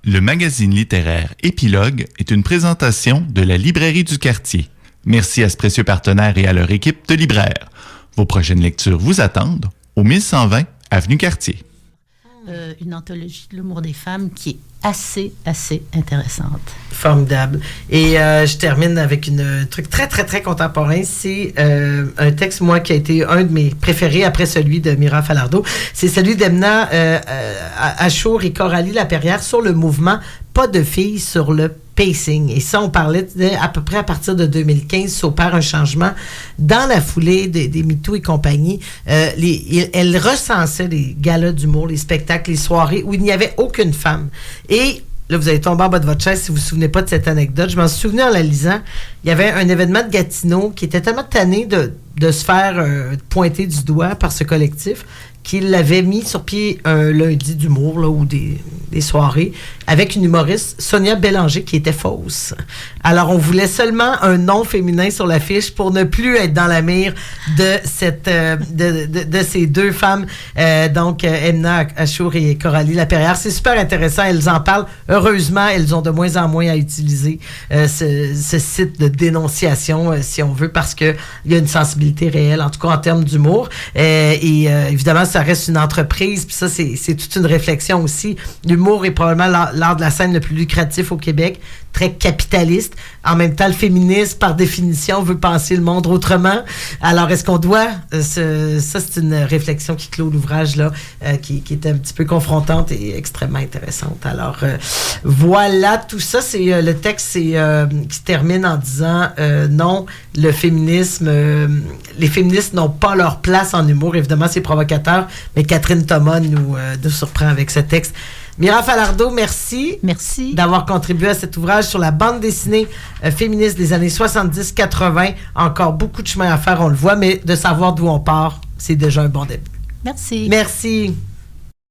Le magazine littéraire Épilogue est une présentation de la Librairie du Quartier. Merci à ce précieux partenaire et à leur équipe de libraires. Vos prochaines lectures vous attendent au 1120 Avenue Cartier. Une anthologie de l'humour des femmes qui est assez intéressante. Formidable. Et je termine avec un truc très, très, très contemporain. C'est un texte, moi, qui a été un de mes préférés après celui de Mira Falardeau. C'est celui d'Emna Achour et Coralie Laperrière sur le mouvement Pas de filles sur le pacing. Et ça, on parlait à peu près à partir de 2015, s'opère un changement dans la foulée des MeToo et compagnie. Elle recensait les galas d'humour, les spectacles, les soirées où il n'y avait aucune femme. Et là, vous allez tomber en bas de votre chaise si vous ne vous souvenez pas de cette anecdote. Je m'en suis souvenu en la lisant. Il y avait un événement de Gatineau qui était tellement tanné de se faire pointer du doigt par ce collectif qu'il l'avait mis sur pied un lundi d'humour là, ou des soirées avec une humoriste, Sonia Bélanger, qui était fausse. Alors, on voulait seulement un nom féminin sur l'affiche pour ne plus être dans la mire de ces deux femmes, donc Emna Achour et Coralie Laperrière. C'est super intéressant, elles en parlent. Heureusement, elles ont de moins en moins à utiliser ce site de dénonciation, si on veut, parce qu'il y a une sensibilité réelle, en tout cas en termes d'humour. Évidemment, ça reste une entreprise, puis ça, c'est toute une réflexion aussi. L'humour est probablement l'art de la scène le plus lucratif au Québec, très capitaliste. En même temps, le féminisme, par définition, veut penser le monde autrement. Alors, est-ce qu'on doit... ça, c'est une réflexion qui clôt l'ouvrage, là, qui est un petit peu confrontante et extrêmement intéressante. Alors, voilà, tout ça, c'est le texte qui se termine en disant non, le féminisme... les féministes n'ont pas leur place en humour. Évidemment, c'est provocateur, mais Catherine Thomas nous surprend avec ce texte. Mira Falardeau, merci. Merci. D'avoir contribué à cet ouvrage sur la bande dessinée féministe des années 70-80. Encore beaucoup de chemin à faire, on le voit, mais de savoir d'où on part, c'est déjà un bon début. Merci. Merci.